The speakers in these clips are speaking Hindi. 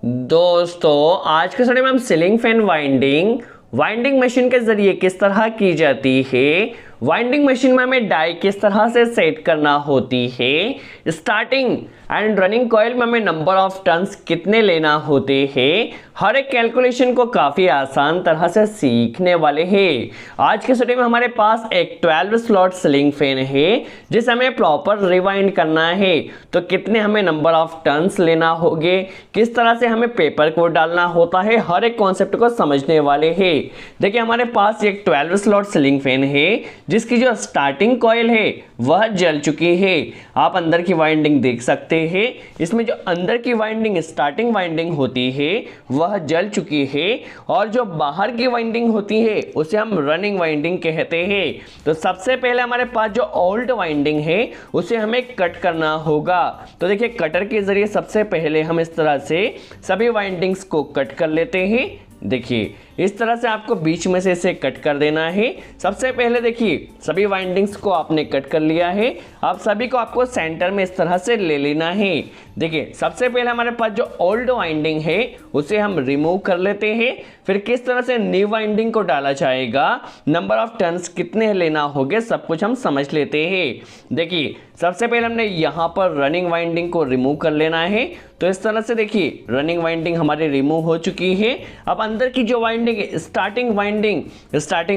दोस्तों आज के स्टडी में हम सीलिंग फैन वाइंडिंग मशीन के जरिए किस तरह की जाती है, वाइंडिंग मशीन में हमें डाई किस तरह से सेट करना होती है, स्टार्टिंग एंड रनिंग कॉइल में हमें नंबर ऑफ टर्न्स कितने लेना होते हैं, हर एक कैलकुलेशन को काफ़ी आसान तरह से सीखने वाले हैं। आज के स्टडी में हमारे पास एक 12 स्लॉट सीलिंग फैन है जिसे हमें प्रॉपर रिवाइंड करना है। तो कितने हमें नंबर ऑफ टर्न्स लेना होंगे, किस तरह से हमें पेपर को डालना होता है, हर एक कॉन्सेप्ट को समझने वाले हैं। देखिए हमारे पास एक 12 स्लॉट सीलिंग फैन है जिसकी जो स्टार्टिंग कॉइल है वह जल चुकी है। आप अंदर की वाइंडिंग देख सकते हैं, इसमें जो अंदर की वाइंडिंग स्टार्टिंग वाइंडिंग होती है वह जल चुकी है और जो बाहर की वाइंडिंग होती है उसे हम रनिंग वाइंडिंग कहते हैं। तो सबसे पहले हमारे पास जो ओल्ड वाइंडिंग है उसे हमें कट करना होगा। तो देखिए कटर के जरिए सबसे पहले हम इस तरह से सभी वाइंडिंग्स को कट कर लेते हैं। देखिए इस तरह से आपको बीच में से इसे कट कर देना है। सबसे पहले देखिए सभी वाइंडिंग्स को आपने कट कर लिया है, अब सभी को आपको सेंटर में इस तरह से ले लेना है। देखिए सबसे पहले हमारे पास जो ओल्ड वाइंडिंग है उसे हम रिमूव कर लेते हैं, फिर किस तरह से न्यू वाइंडिंग को डाला जाएगा, नंबर ऑफ टर्न्स कितने लेना होगे, सब कुछ हम समझ लेते हैं। देखिए सबसे पहले हमने यहाँ पर रनिंग वाइंडिंग को रिमूव कर लेना है। तो इस तरह से देखिए रनिंग वाइंडिंग हमारी रिमूव हो चुकी है। अब अंदर की जो वाइंडिंग स्टार्टिंग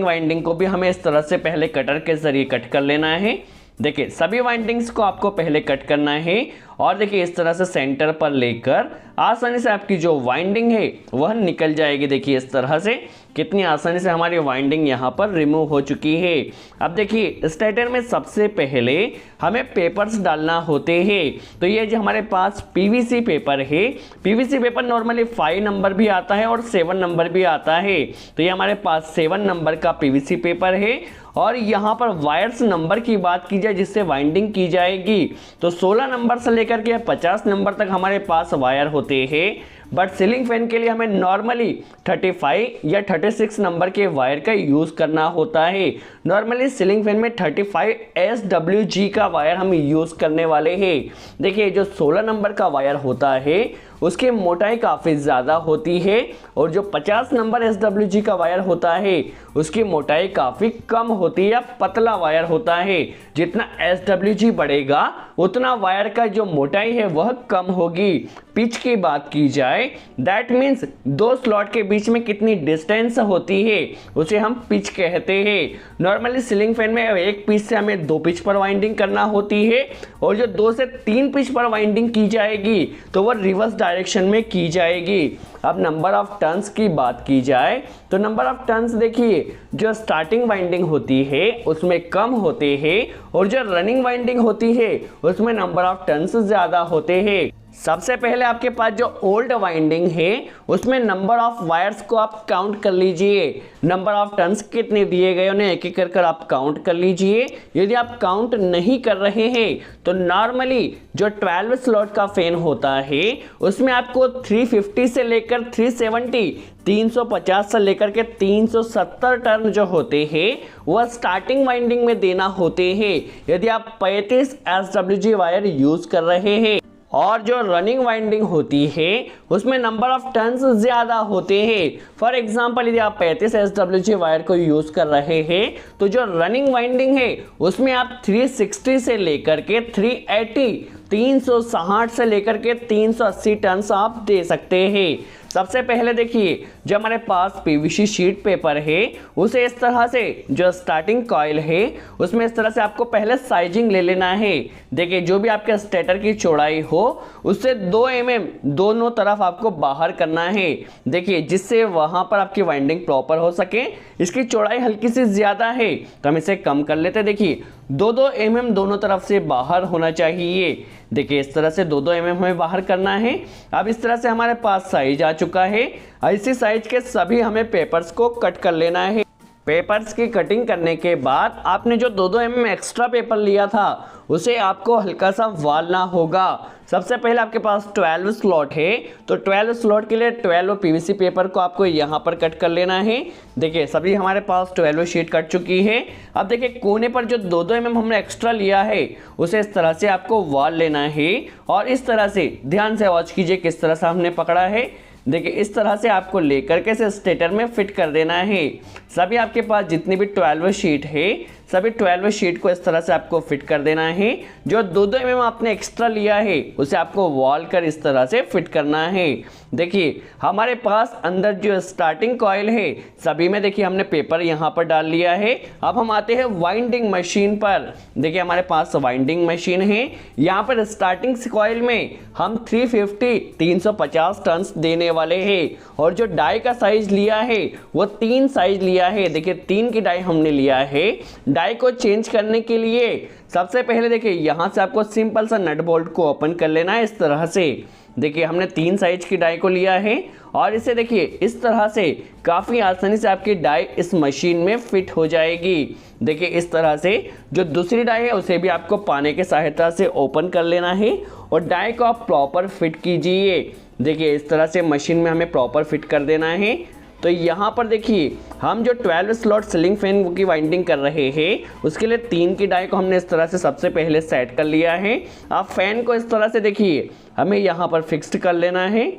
वाइंडिंग को भी हमें इस तरह से पहले कटर के जरिए कट कर लेना है। देखिए सभी वाइंडिंग्स को आपको पहले कट करना है और देखिए इस तरह से सेंटर पर लेकर आसानी से आपकी जो वाइंडिंग है वह निकल जाएगी। देखिए इस तरह से कितनी आसानी से हमारी वाइंडिंग यहाँ पर रिमूव हो चुकी है। अब देखिए स्टेटर में सबसे पहले हमें पेपर्स डालना होते हैं। तो ये जो हमारे पास पीवीसी पेपर है, पीवीसी पेपर नॉर्मली 5 नंबर भी आता है और 7 नंबर भी आता है। तो ये हमारे पास 7 नंबर का पीवीसी पेपर है और यहाँ पर वायर्स नंबर की बात की जाए जिससे वाइंडिंग की जाएगी तो 16 नंबर से लेकर के 50 नंबर तक हमारे पास वायर होते हैं। बट सीलिंग फैन के लिए हमें नॉर्मली 35 या 36 नंबर के वायर का यूज़ करना होता है। नॉर्मली सीलिंग फैन में 35 SWG का वायर हम यूज़ करने वाले हैं। देखिए जो 16 नंबर का वायर होता है उसकी मोटाई काफ़ी ज़्यादा होती है और जो 50 नंबर SWG का वायर होता है उसकी मोटाई काफ़ी कम होती है या पतला वायर होता है। जितना SWG बढ़ेगा उतना वायर का जो मोटाई है वह कम होगी। पिच की बात की जाए दैट मीन्स दो स्लॉट के बीच में कितनी डिस्टेंस होती है उसे हम पिच कहते हैं। नॉर्मली सीलिंग फैन में एक पिच से हमें 2 पिच पर वाइंडिंग करना होती है और जो 2 से 3 पिच पर वाइंडिंग की जाएगी तो वह रिवर्स डायरेक्शन में की जाएगी। अब नंबर ऑफ टर्न्स की बात की जाए तो नंबर ऑफ टर्न्स देखिए जो स्टार्टिंग वाइंडिंग होती है उसमें कम होते हैं और जो रनिंग वाइंडिंग होती है उसमें नंबर ऑफ टर्न्स ज़्यादा होते हैं। सबसे पहले आपके पास जो ओल्ड वाइंडिंग है उसमें नंबर ऑफ वायर्स को आप काउंट कर लीजिए, नंबर ऑफ टर्न्स कितने दिए गए उन्हें एक एक कर आप काउंट कर लीजिए। यदि आप काउंट नहीं कर रहे हैं तो नॉर्मली जो 12 स्लॉट का फैन होता है उसमें आपको 350 से लेकर 370 350 से लेकर के 370 टर्न जो होते हैं वह स्टार्टिंग वाइंडिंग में देना होते हैं यदि आप 35 SWG वायर यूज कर रहे हैं। और जो रनिंग वाइंडिंग होती है उसमें नंबर ऑफ टर्न्स ज़्यादा होते हैं। फॉर एग्जांपल यदि आप 35 SWG वायर को यूज़ कर रहे हैं तो जो रनिंग वाइंडिंग है उसमें आप 360 से लेकर के 380 360 से लेकर के 380 टर्न्स आप दे सकते हैं। सबसे पहले देखिए जो हमारे पास पीवीसी शीट पेपर है उसे इस तरह से जो स्टार्टिंग कॉइल है उसमें इस तरह से आपको पहले साइजिंग ले लेना है। देखिए जो भी आपके स्टेटर की चौड़ाई हो उससे 2 mm दोनों तरफ आपको बाहर करना है। देखिए जिससे वहां पर आपकी वाइंडिंग प्रॉपर हो सके। इसकी चौड़ाई हल्की सी ज़्यादा है तो हम इसे कम कर लेते। देखिए 2-2 mm दोनों तरफ से बाहर होना चाहिए। देखिए इस तरह से 2-2 mm हमें बाहर करना है। अब इस तरह से हमारे पास साइज आ चुका है। इसी साइज के सभी हमें पेपर्स को कट कर लेना है। पेपर्स की कटिंग करने के बाद आपने जो 2-2 mm एक्स्ट्रा पेपर लिया था उसे आपको हल्का सा वालना होगा। सबसे पहले आपके पास 12 स्लॉट है, तो 12 स्लॉट के लिए 12 पीवीसी पेपर को आपको यहाँ पर कट कर लेना है। देखिए सभी हमारे पास 12 शीट कट चुकी है। अब देखिए कोने पर जो 2-2 mm हमने एक्स्ट्रा लिया है उसे इस तरह से आपको वाल लेना है और इस तरह से ध्यान से वॉच कीजिए किस तरह से हमने पकड़ा है। देखिए इस तरह से आपको लेकर के इसे स्टेटर में फिट कर देना है। सभी आपके पास जितनी भी 12 शीट है सभी 12 शीट को इस तरह से आपको फिट कर देना है। जो 2-2 mm आपने एक्स्ट्रा लिया है उसे आपको वॉल कर इस तरह से फिट करना है। देखिए हमारे पास अंदर जो स्टार्टिंग कॉइल है सभी में देखिए हमने पेपर यहाँ पर डाल लिया है। अब हम आते हैं वाइंडिंग मशीन पर। देखिए हमारे पास वाइंडिंग मशीन है। यहाँ पर स्टार्टिंग कॉइल में हम 350 टर्न्स देने वाले हैं और जो डाई का साइज लिया है वो 3 साइज लिया है। देखिए 3 की डाई हमने लिया है। डाई को चेंज करने के लिए सबसे पहले देखिए यहाँ से आपको सिंपल सा नट बोल्ट को ओपन कर लेना है इस तरह से। देखिए हमने 3 साइज की डाई को लिया है और इसे देखिए इस तरह से काफ़ी आसानी से आपकी डाई इस मशीन में फिट हो जाएगी। देखिए इस तरह से जो दूसरी डाई है उसे भी आपको पाने की सहायता से ओपन कर लेना है और डाई को आप प्रॉपर फिट कीजिए। देखिए इस तरह से मशीन में हमें प्रॉपर फिट कर देना है। तो यहाँ पर देखिए हम जो 12 स्लॉट सीलिंग फैन की वाइंडिंग कर रहे हैं उसके लिए 3 की डाई को हमने इस तरह से सबसे पहले सेट कर लिया है। अब फैन को इस तरह से देखिए हमें यहाँ पर फिक्स्ड कर लेना है।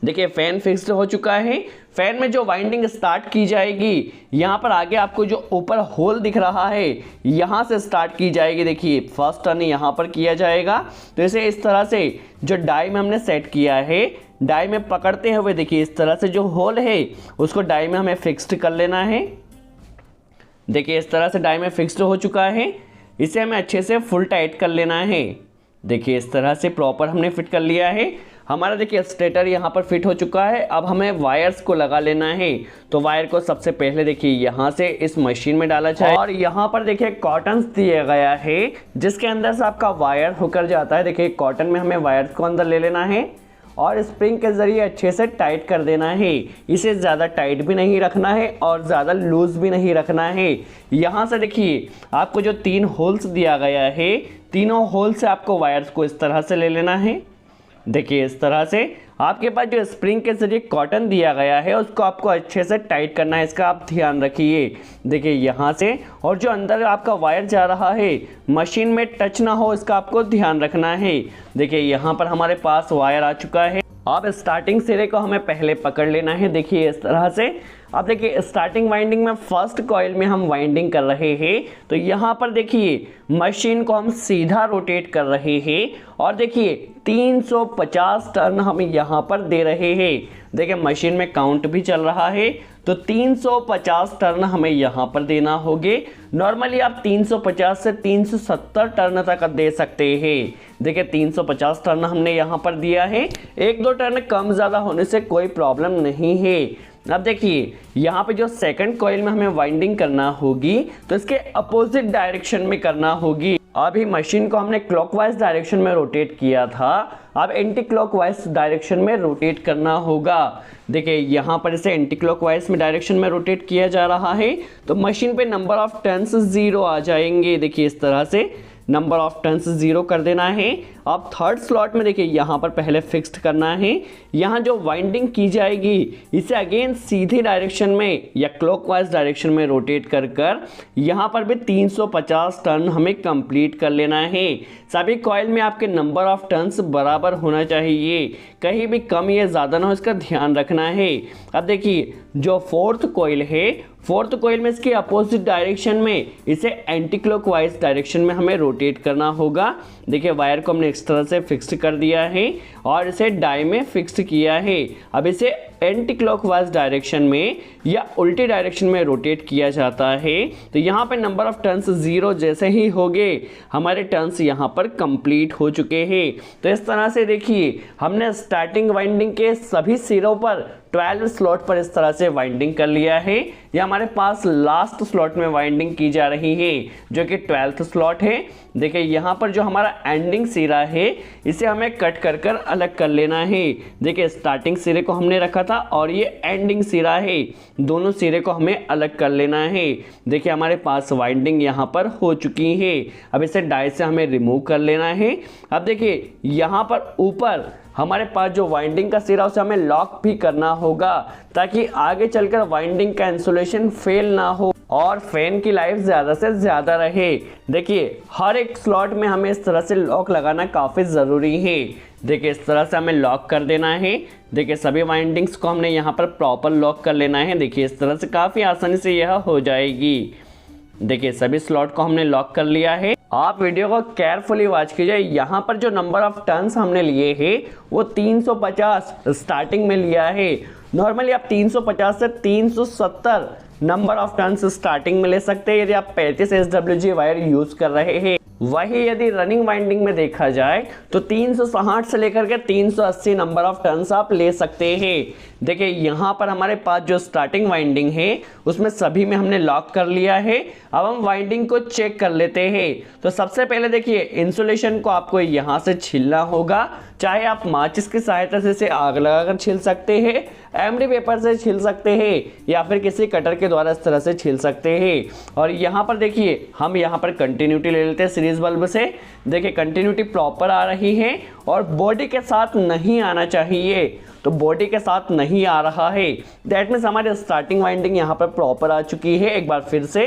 देखिए फैन फिक्स्ड हो चुका है। फैन में जो वाइंडिंग स्टार्ट की जाएगी यहाँ पर आगे आपको जो ऊपर होल दिख रहा है यहाँ से स्टार्ट की जाएगी। देखिए फर्स्ट टर्न यहाँ पर किया जाएगा। तो इसे इस तरह से जो डाई में हमने सेट किया है डाई में पकड़ते हुए देखिए इस तरह से जो होल है उसको डाई में हमें फिक्स्ड कर लेना है। देखिए इस तरह से डाई में फिक्स्ड हो चुका है। इसे हमें अच्छे से फुल टाइट कर लेना है। देखिए इस तरह से प्रॉपर हमने फिट कर लिया है। हमारा देखिए स्टेटर यहाँ पर फिट हो चुका है। अब हमें वायर्स को लगा लेना है। तो वायर को सबसे पहले देखिए यहाँ से इस मशीन में डाला जाए और यहाँ पर देखिए कॉटन दिया गया है जिसके अंदर से आपका वायर होकर जाता है। देखिए कॉटन में हमें वायर्स को अंदर ले लेना है और स्प्रिंग के ज़रिए अच्छे से टाइट कर देना है। इसे ज़्यादा टाइट भी नहीं रखना है और ज़्यादा लूज़ भी नहीं रखना है। यहाँ से देखिए आपको जो 3 होल्स दिया गया है तीनों होल से आपको वायर्स को इस तरह से ले लेना है। देखिए इस तरह से आपके पास जो स्प्रिंग के जरिए कॉटन दिया गया है उसको आपको अच्छे से टाइट करना है। इसका आप ध्यान रखिए। देखिए यहाँ से और जो अंदर आपका वायर जा रहा है मशीन में टच ना हो इसका आपको ध्यान रखना है। देखिए यहाँ पर हमारे पास वायर आ चुका है। अब स्टार्टिंग सिरे को हमें पहले पकड़ लेना है। देखिए इस तरह से। अब देखिए स्टार्टिंग वाइंडिंग में फर्स्ट कॉइल में हम वाइंडिंग कर रहे हैं तो यहाँ पर देखिए मशीन को हम सीधा रोटेट कर रहे हैं और देखिए 350 टर्न हम यहाँ पर दे रहे हैं। देखिए मशीन में काउंट भी चल रहा है तो 350 टर्न हमें यहाँ पर देना होगे। नॉर्मली आप 350 से 370 टर्न तक दे सकते हैं। देखिए 350 टर्न हमने यहाँ पर दिया है। 1-2 टर्न कम ज़्यादा होने से कोई प्रॉब्लम नहीं है। अब देखिए यहाँ पे जो सेकंड कॉइल में हमें वाइंडिंग करना होगी तो इसके अपोजिट डायरेक्शन में करना होगी। अभी मशीन को हमने क्लॉकवाइज डायरेक्शन में रोटेट किया था, अब एंटी क्लॉकवाइज डायरेक्शन में रोटेट करना होगा। देखिए यहाँ पर इसे एंटी क्लॉकवाइज में डायरेक्शन में रोटेट किया जा रहा है तो मशीन पे नंबर ऑफ टर्न्स 0 आ जाएंगे। देखिए इस तरह से नंबर ऑफ टर्न्स 0 कर देना है। अब थर्ड स्लॉट में देखिए यहाँ पर पहले फिक्स्ड करना है। यहाँ जो वाइंडिंग की जाएगी इसे अगेन सीधी डायरेक्शन में या क्लॉकवाइज डायरेक्शन में रोटेट कर कर यहाँ पर भी 350 टर्न हमें कंप्लीट कर लेना है। सभी कॉइल में आपके नंबर ऑफ टर्न्स बराबर होना चाहिए, कहीं भी कम या ज़्यादा ना हो, इसका ध्यान रखना है। अब देखिए जो फोर्थ कॉइल है, फोर्थ कॉइल में इसके अपोजिट डायरेक्शन में इसे एंटी क्लॉकवाइज डायरेक्शन में हमें रोटेट करना होगा। देखिए वायर को हमने इस तरह से फिक्स कर दिया है और इसे डाई में फिक्स किया है। अब इसे एंटी क्लॉकवाइज डायरेक्शन में या उल्टी डायरेक्शन में रोटेट किया जाता है तो यहाँ पे नंबर ऑफ टर्न्स 0 जैसे ही होंगे हमारे टर्न्स यहाँ पर कंप्लीट हो चुके हैं। तो इस तरह से देखिए हमने स्टार्टिंग वाइंडिंग के सभी सिरों पर 12 स्लॉट पर इस तरह से वाइंडिंग कर लिया है। ये हमारे पास लास्ट स्लॉट में वाइंडिंग की जा रही है जो कि 12th स्लॉट है। देखिए यहाँ पर जो हमारा एंडिंग सिरा है इसे हमें कट कर कर अलग कर लेना है। देखिए स्टार्टिंग सिरे को हमने रखा था और ये एंडिंग सिरा है, दोनों सिरे को हमें अलग कर लेना है। देखिए हमारे पास वाइंडिंग यहाँ पर हो चुकी है। अब इसे डाई से हमें रिमूव कर लेना है। अब देखिए यहाँ पर ऊपर हमारे पास जो वाइंडिंग का सिरा उसे हमें लॉक भी करना होगा ताकि आगे चलकर वाइंडिंग का इंसुलेशन फेल ना हो और फैन की लाइफ ज़्यादा से ज़्यादा रहे। देखिए हर एक स्लॉट में हमें इस तरह से लॉक लगाना काफ़ी ज़रूरी है। देखिए इस तरह से हमें लॉक कर देना है। देखिए सभी वाइंडिंग्स को हमने यहाँ पर प्रॉपर लॉक कर लेना है। देखिए इस तरह से काफ़ी आसानी से यह हो जाएगी। देखिए सभी स्लॉट को हमने लॉक कर लिया है। आप वीडियो को केयरफुली वॉच कीजिए। यहाँ पर जो नंबर ऑफ टर्न्स हमने लिए हैं वो 350 स्टार्टिंग में लिया है। नॉर्मली आप 350 से 370 नंबर ऑफ टर्न्स स्टार्टिंग में ले सकते हैं यदि आप 35 SWG वायर यूज कर रहे हैं। वही यदि रनिंग वाइंडिंग में देखा जाए तो 360 से लेकर के 380 नंबर ऑफ टर्न्स आप ले सकते हैं। देखिए यहाँ पर हमारे पास जो स्टार्टिंग वाइंडिंग है उसमें सभी में हमने लॉक कर लिया है। अब हम वाइंडिंग को चेक कर लेते हैं। तो सबसे पहले देखिए इंसुलेशन को आपको यहाँ से छीलना होगा, चाहे आप माचिस की सहायता से इसे आग लगाकर छील सकते हैं, एमडी पेपर से छील सकते हैं या फिर किसी कटर के द्वारा इस तरह से छील सकते हैं। और यहाँ पर देखिए हम यहाँ पर कंटिन्यूटी ले लेते हैं सीरीज बल्ब से। देखिए कंटिन्यूटी प्रॉपर आ रही है और बॉडी के साथ नहीं आना चाहिए, तो बॉडी के साथ नहीं आ रहा है। दैट मीन्स हमारी स्टार्टिंग वाइंडिंग यहाँ पर प्रॉपर आ चुकी है। एक बार फिर से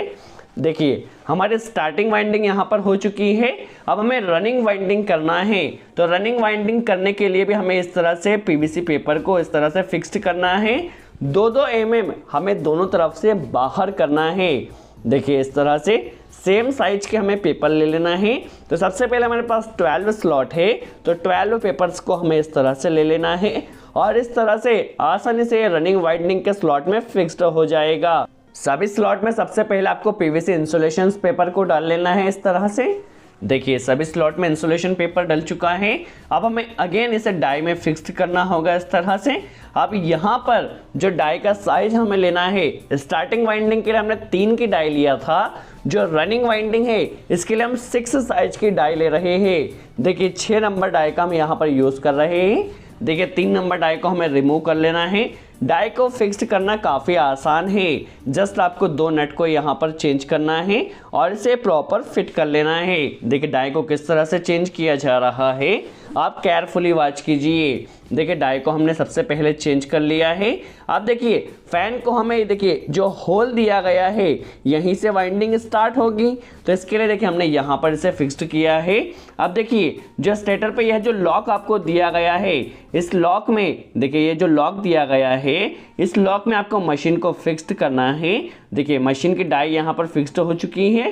देखिए हमारी स्टार्टिंग वाइंडिंग यहाँ पर हो चुकी है। अब हमें रनिंग वाइंडिंग करना है। तो रनिंग वाइंडिंग करने के लिए भी हमें इस तरह से पीवीसी पेपर को इस तरह से फिक्स्ड करना है। 2-2 mm हमें दोनों तरफ से बाहर करना है। देखिए इस तरह से सेम साइज के हमें पेपर ले लेना है। तो सबसे पहले हमारे पास 12 स्लॉट है तो 12 पेपर्स को हमें इस तरह से ले लेना है और इस तरह से आसानी से रनिंग वाइंडिंग के स्लॉट में फिक्स्ड हो जाएगा। सभी स्लॉट में सबसे पहले आपको पीवीसी इंसुलेशन पेपर को डाल लेना है इस तरह से। देखिए सभी स्लॉट में इंसुलेशन पेपर डल चुका है। अब हमें अगेन इसे डाई में फिक्स्ड करना होगा इस तरह से। अब यहाँ पर जो डाई का साइज हमें लेना है, स्टार्टिंग वाइंडिंग के लिए हमने 3 की डाई लिया था, जो रनिंग वाइंडिंग है इसके लिए हम 6 साइज की डाई ले रहे हैं। देखिए 6 नंबर डाई का हम यहाँ पर यूज कर रहे हैं। देखिए 3 नंबर डाई को हमें रिमूव कर लेना है। डाई को फिक्स्ड करना काफ़ी आसान है। जस्ट आपको 2 नट को यहाँ पर चेंज करना है और इसे प्रॉपर फिट कर लेना है। देखिए डाई को किस तरह से चेंज किया जा रहा है आप केयरफुली वॉच कीजिए। देखिए डाई को हमने सबसे पहले चेंज कर लिया है। अब देखिए फैन को हमें देखिए जो होल दिया गया है यहीं से वाइंडिंग स्टार्ट होगी, तो इसके लिए देखिए हमने यहाँ पर इसे फिक्स्ड किया है। अब देखिए जो स्टेटर पे यह जो लॉक आपको दिया गया है, इस लॉक में देखिए ये जो लॉक दिया गया है इस लॉक में आपको मशीन को फिक्स्ड करना है। देखिए मशीन की डाई यहाँ पर फिक्स्ड हो चुकी है।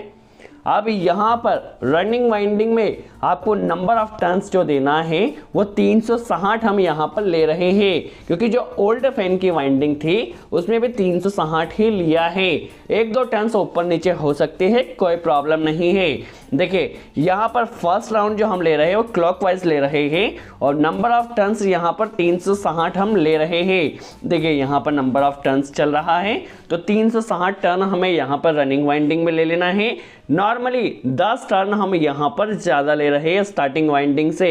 अब यहाँ पर रनिंग वाइंडिंग में आपको नंबर ऑफ टर्न्स जो देना है वो 360 हम यहाँ पर ले रहे हैं, क्योंकि जो ओल्ड फैन की वाइंडिंग थी उसमें भी 360 ही लिया है। 1-2 टर्न्स ऊपर नीचे हो सकते हैं, कोई प्रॉब्लम नहीं है। देखिए यहाँ पर फर्स्ट राउंड जो हम ले रहे हैं वो क्लॉकवाइज ले रहे हैं और नंबर ऑफ टर्न्स यहाँ पर 360 हम ले रहे हैं। देखिए यहाँ पर नंबर ऑफ टर्न्स चल रहा है तो 360 टर्न हमें यहाँ पर रनिंग वाइंडिंग में ले लेना है। नॉर्मली 10 टर्न हम यहाँ पर ज़्यादा ले रहे हैं स्टार्टिंग वाइंडिंग से।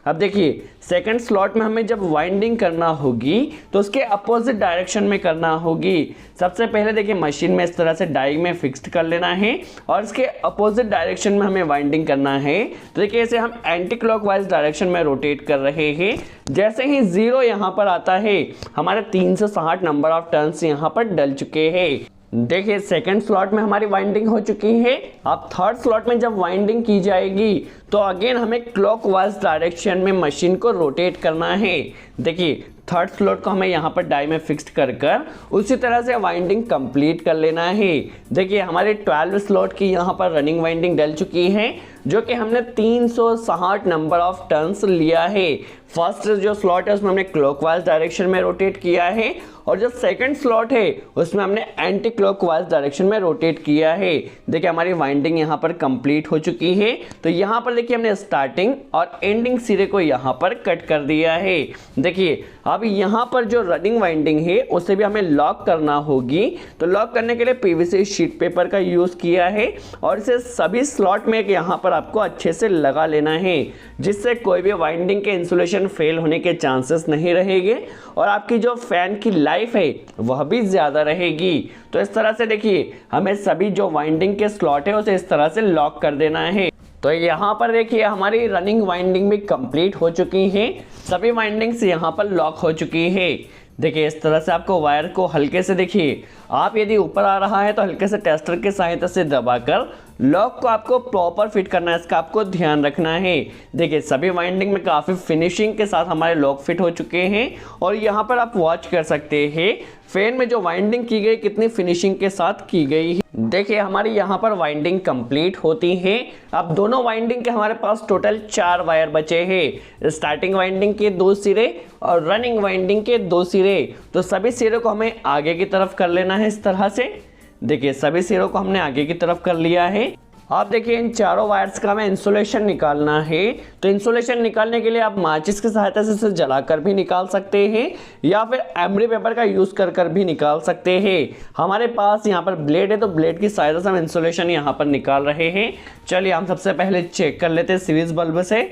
अब देखिए सेकंड स्लॉट में हमें जब वाइंडिंग करना होगी तो उसके अपोजिट डायरेक्शन में करना होगी। सबसे पहले देखिए मशीन में इस तरह से डाई में फिक्स्ड कर लेना है और इसके अपोजिट डायरेक्शन में हमें वाइंडिंग करना है। तो देखिए इसे हम एंटी क्लॉकवाइज डायरेक्शन में रोटेट कर रहे हैं। जैसे ही 0 यहाँ पर आता है हमारे 360 नंबर ऑफ टर्न्स यहाँ पर डल चुके हैं। देखिए सेकंड स्लॉट में हमारी वाइंडिंग हो चुकी है। अब थर्ड स्लॉट में जब वाइंडिंग की जाएगी तो अगेन हमें क्लॉकवाइज डायरेक्शन में मशीन को रोटेट करना है। देखिए थर्ड स्लॉट को हमें यहाँ पर डाई में फिक्स्ड कर उसी तरह से वाइंडिंग कंप्लीट कर लेना है। देखिए हमारे 12 स्लॉट की यहाँ पर रनिंग वाइंडिंग डल चुकी है। जो कि हमने 360 नंबर ऑफ टर्न्स लिया है। फर्स्ट जो स्लॉट है उसमें हमने क्लॉकवाइज डायरेक्शन में रोटेट किया है और जो सेकंड स्लॉट है उसमें हमने एंटी क्लॉकवाइज डायरेक्शन में रोटेट किया है। देखिए हमारी वाइंडिंग यहाँ पर कंप्लीट हो चुकी है। तो यहाँ पर देखिए हमने स्टार्टिंग और एंडिंग सिरे को यहाँ पर कट कर दिया है। देखिए अब यहाँ पर जो रनिंग वाइंडिंग है उसे भी हमें लॉक करना होगी। तो लॉक करने के लिए पीवीसी शीट पेपर का यूज़ किया है और इसे सभी स्लॉट में यहाँ पर आपको अच्छे से लगा लेना है, जिससे कोई भी वाइंडिंग के इंसुलेशन फेल होने के चांसेस नहीं रहेंगे और आपकी जो फैन की लाइफ है वह भी ज़्यादा रहेगी। तो इस तरह से देखिए हमें सभी जो वाइंडिंग के स्लॉट है उसे इस तरह से लॉक कर देना है। तो यहाँ पर देखिए हमारी रनिंग वाइंडिंग भी कंप्लीट हो चुकी है, सभी वाइंडिंग्स यहाँ पर लॉक हो चुकी है। देखिए इस तरह से आपको वायर को हल्के से, देखिए आप यदि ऊपर आ रहा है तो हल्के से टेस्टर की सहायता से दबाकर लॉक को आपको प्रॉपर फिट करना है, इसका आपको ध्यान रखना है। देखिए सभी वाइंडिंग में काफ़ी फिनिशिंग के साथ हमारे लॉक फिट हो चुके हैं और यहाँ पर आप वॉच कर सकते हैं फैन में जो वाइंडिंग की गई कितनी फिनिशिंग के साथ की गई है। देखिए हमारी यहाँ पर वाइंडिंग कंप्लीट होती है। अब दोनों वाइंडिंग के हमारे पास टोटल 4 वायर बचे हैं, स्टार्टिंग वाइंडिंग के 2 सिरे और रनिंग वाइंडिंग के 2 सिरे। तो सभी सिरों को हमें आगे की तरफ कर लेना है इस तरह से। देखिए सभी सिरों को हमने आगे की तरफ कर लिया है। आप देखिए इन चारों वायर्स का हमें इंसुलेशन निकालना है। तो इंसुलेशन निकालने के लिए आप माचिस की सहायता से इसे जलाकर भी निकाल सकते हैं या फिर एमरी पेपर का यूज़ कर भी निकाल सकते हैं। हमारे पास यहाँ पर ब्लेड है तो ब्लेड की सहायता से हम इंसुलेशन यहाँ पर निकाल रहे हैं। चलिए हम सबसे पहले चेक कर लेते हैं सीरीज बल्ब से।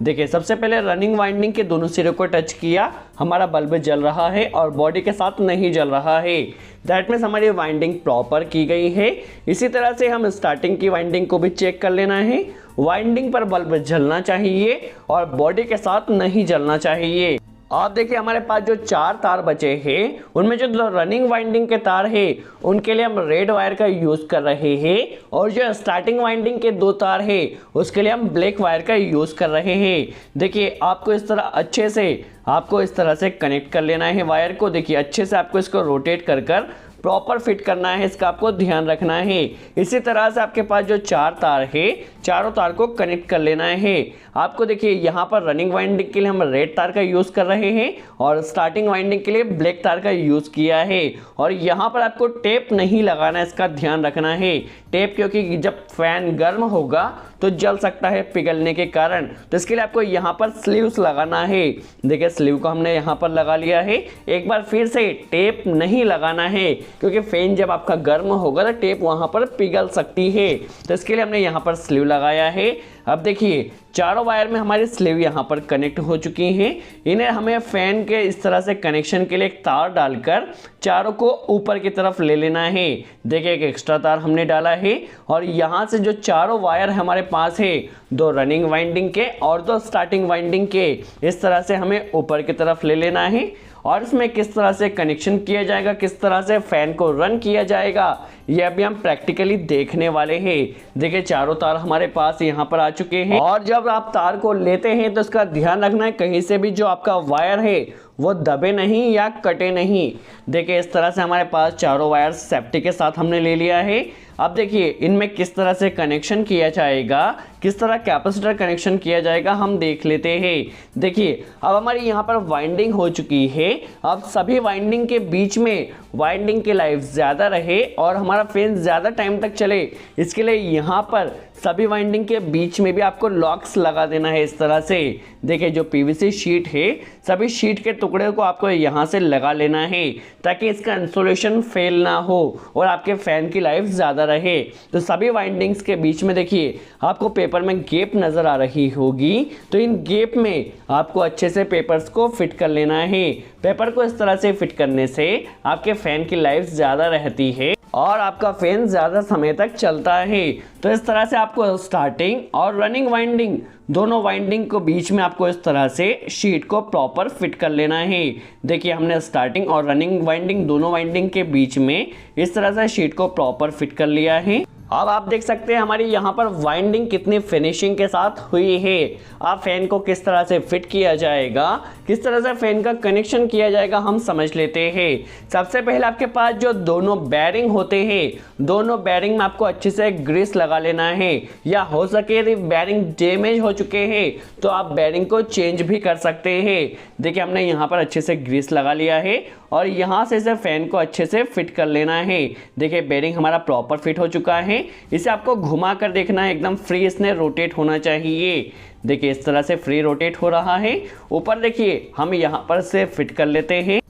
देखिए सबसे पहले रनिंग वाइंडिंग के दोनों सिरों को टच किया, हमारा बल्ब जल रहा है और बॉडी के साथ नहीं जल रहा है। दैट मीन्स हमारी वाइंडिंग प्रॉपर की गई है। इसी तरह से हम स्टार्टिंग की वाइंडिंग को भी चेक कर लेना है। वाइंडिंग पर बल्ब जलना चाहिए और बॉडी के साथ नहीं जलना चाहिए। आप देखिए हमारे पास जो 4 तार बचे हैं उनमें जो रनिंग वाइंडिंग के तार है उनके लिए हम रेड वायर का यूज़ कर रहे हैं और जो स्टार्टिंग वाइंडिंग के 2 तार है उसके लिए हम ब्लैक वायर का यूज़ कर रहे हैं। देखिए आपको इस तरह अच्छे से आपको इस तरह से कनेक्ट कर लेना है वायर को। देखिए अच्छे से आपको इसको रोटेट कर प्रॉपर फिट करना है, इसका आपको ध्यान रखना है। इसी तरह से आपके पास जो 4 तार है चारों तार को कनेक्ट कर लेना है। आपको देखिए यहाँ पर रनिंग वाइंडिंग के लिए हम रेड तार का यूज़ कर रहे हैं और स्टार्टिंग वाइंडिंग के लिए ब्लैक तार का यूज़ किया है। और यहाँ पर आपको टेप नहीं लगाना है, इसका ध्यान रखना है। टेप क्योंकि जब फैन गर्म होगा तो जल सकता है पिघलने के कारण, तो इसके लिए आपको यहाँ पर स्लीव्स लगाना है। देखिए स्लीव को हमने यहाँ पर लगा लिया है। एक बार फिर से टेप नहीं लगाना है क्योंकि फैन जब आपका गर्म होगा तो टेप वहाँ पर पिघल सकती है, तो इसके लिए हमने यहाँ पर स्लीव लगाया है। अब देखिए चारों वायर में हमारी स्लीव यहाँ पर कनेक्ट हो चुकी हैं। इन्हें हमें फैन के इस तरह से कनेक्शन के लिए एक तार डालकर चारों को ऊपर की तरफ ले लेना है। देखिए एक एक्स्ट्रा तार हमने डाला है और यहाँ से जो चारों वायर हमारे पास है 2 रनिंग वाइंडिंग के और 2 स्टार्टिंग वाइंडिंग के, इस तरह से हमें ऊपर की तरफ ले लेना है। और इसमें किस तरह से कनेक्शन किया जाएगा, किस तरह से फैन को रन किया जाएगा, ये अभी हम प्रैक्टिकली देखने वाले हैं। देखिए चारों तार हमारे पास यहाँ पर आ चुके हैं और जब आप तार को लेते हैं तो इसका ध्यान रखना है कहीं से भी जो आपका वायर है वो दबे नहीं या कटे नहीं। देखिए इस तरह से हमारे पास चारों वायर सेफ्टी के साथ हमने ले लिया है। अब देखिए इनमें किस तरह से कनेक्शन किया जाएगा, किस तरह कैपेसिटर कनेक्शन किया जाएगा हम देख लेते हैं। देखिए अब हमारी यहाँ पर वाइंडिंग हो चुकी है। अब सभी वाइंडिंग के बीच में वाइंडिंग की लाइफ ज़्यादा रहे और हमारा फैन ज़्यादा टाइम तक चले, इसके लिए यहाँ पर सभी वाइंडिंग के बीच में भी आपको लॉक्स लगा देना है इस तरह से। देखिए जो पीवीसी शीट है सभी शीट के टुकड़े को आपको यहाँ से लगा लेना है ताकि इसका इंसुलेशन फेल ना हो और आपके फैन की लाइफ ज़्यादा रहे। तो सभी वाइंडिंग्स के बीच में देखिए आपको पेपर में गैप नज़र आ रही होगी, तो इन गैप में आपको अच्छे से पेपर्स को फिट कर लेना है। पेपर को इस तरह से फिट करने से आपके फैन की लाइफ ज़्यादा रहती है और आपका फैन ज़्यादा समय तक चलता है। तो इस तरह से आपको स्टार्टिंग और रनिंग वाइंडिंग दोनों वाइंडिंग को बीच में आपको इस तरह से शीट को प्रॉपर फिट कर लेना है। देखिए हमने स्टार्टिंग और रनिंग वाइंडिंग दोनों वाइंडिंग के बीच में इस तरह से शीट को प्रॉपर फिट कर लिया है। अब आप देख सकते हैं हमारी यहाँ पर वाइंडिंग कितनी फिनिशिंग के साथ हुई है। आप फैन को किस तरह से फिट किया जाएगा, किस तरह से फैन का कनेक्शन किया जाएगा हम समझ लेते हैं। सबसे पहले आपके पास जो दोनों बैरिंग होते हैं, दोनों बैरिंग में आपको अच्छे से ग्रीस लगा लेना है, या हो सके यदि बैरिंग डैमेज हो चुके हैं तो आप बैरिंग को चेंज भी कर सकते हैं। देखिए हमने यहाँ पर अच्छे से ग्रीस लगा लिया है और यहाँ से इसे फैन को अच्छे से फिट कर लेना है। देखिए बैरिंग हमारा प्रॉपर फिट हो चुका है। इसे आपको घुमा कर देखना है, एकदम फ्री इसने रोटेट होना चाहिए। देखिए इस तरह से फ्री रोटेट हो रहा है। ऊपर देखिए हम यहाँ पर से फिट कर लेते हैं।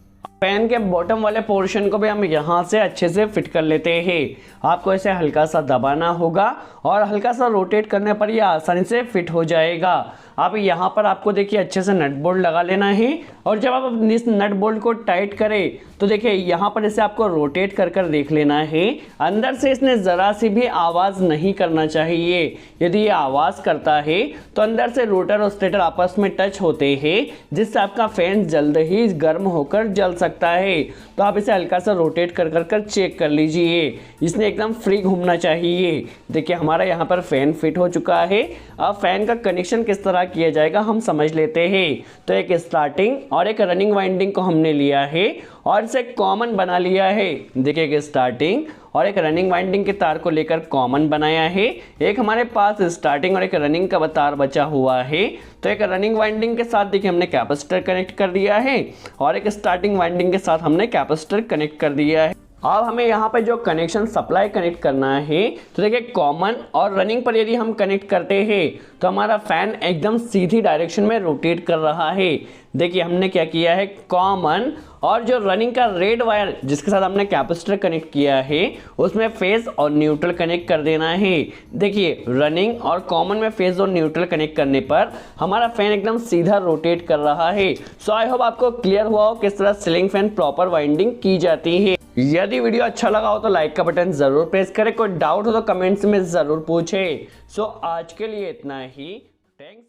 फैन के बॉटम वाले पोर्शन को भी हम यहाँ से अच्छे से फिट कर लेते हैं। आपको इसे हल्का सा दबाना होगा और हल्का सा रोटेट करने पर यह आसानी से फिट हो जाएगा। आप यहाँ पर आपको देखिए अच्छे से नट बोल्ट लगा लेना है और जब आप इस नट बोल्ट को टाइट करें तो देखिए यहाँ पर इसे आपको रोटेट कर कर देख लेना है। अंदर से इसने ज़रा सी भी आवाज़ नहीं करना चाहिए। यदि ये आवाज़ करता है तो अंदर से रोटर और स्टेटर आपस में टच होते हैं, जिससे आपका फैन जल्द ही गर्म होकर जल सकता है। तो आप इसे हल्का सा रोटेट कर कर कर चेक कर लीजिए, इसने एकदम फ्री घूमना चाहिए। देखिए हमारा यहाँ पर फैन फिट हो चुका है। अब फैन का कनेक्शन किस तरह किया जाएगा हम समझ लेते हैं। तो एक स्टार्टिंग और एक रनिंग वाइंडिंग को हमने लिया है और इसे कॉमन बना लिया है। देखिए एक स्टार्टिंग और एक रनिंग वाइंडिंग के तार को लेकर कॉमन बनाया है। एक हमारे पास स्टार्टिंग और एक रनिंग का तार बचा हुआ है। तो एक रनिंग वाइंडिंग के साथ देखिए हमने कैपेसिटर कनेक्ट कर दिया है और एक स्टार्टिंग वाइंडिंग के साथ हमने कैपेसिटर कनेक्ट कर दिया है। अब हमें यहाँ पे जो कनेक्शन सप्लाई कनेक्ट करना है, तो देखिए कॉमन और रनिंग पर यदि हम कनेक्ट करते हैं तो हमारा फैन एकदम सीधी डायरेक्शन में रोटेट कर रहा है। देखिए हमने क्या किया है, कॉमन और जो रनिंग का रेड वायर जिसके साथ हमने कैपेसिटर कनेक्ट किया है उसमें फेज और न्यूट्रल कनेक्ट कर देना है। देखिए रनिंग और कॉमन में फेज और न्यूट्रल कनेक्ट करने पर हमारा फैन एकदम सीधा रोटेट कर रहा है। सो आई होप आपको क्लियर हुआ हो किस तरह सीलिंग फैन प्रॉपर वाइंडिंग की जाती है। यदि वीडियो अच्छा लगा हो तो लाइक का बटन जरूर प्रेस करें। कोई डाउट हो तो कमेंट्स में जरूर पूछें। सो आज के लिए इतना ही। थैंक्स।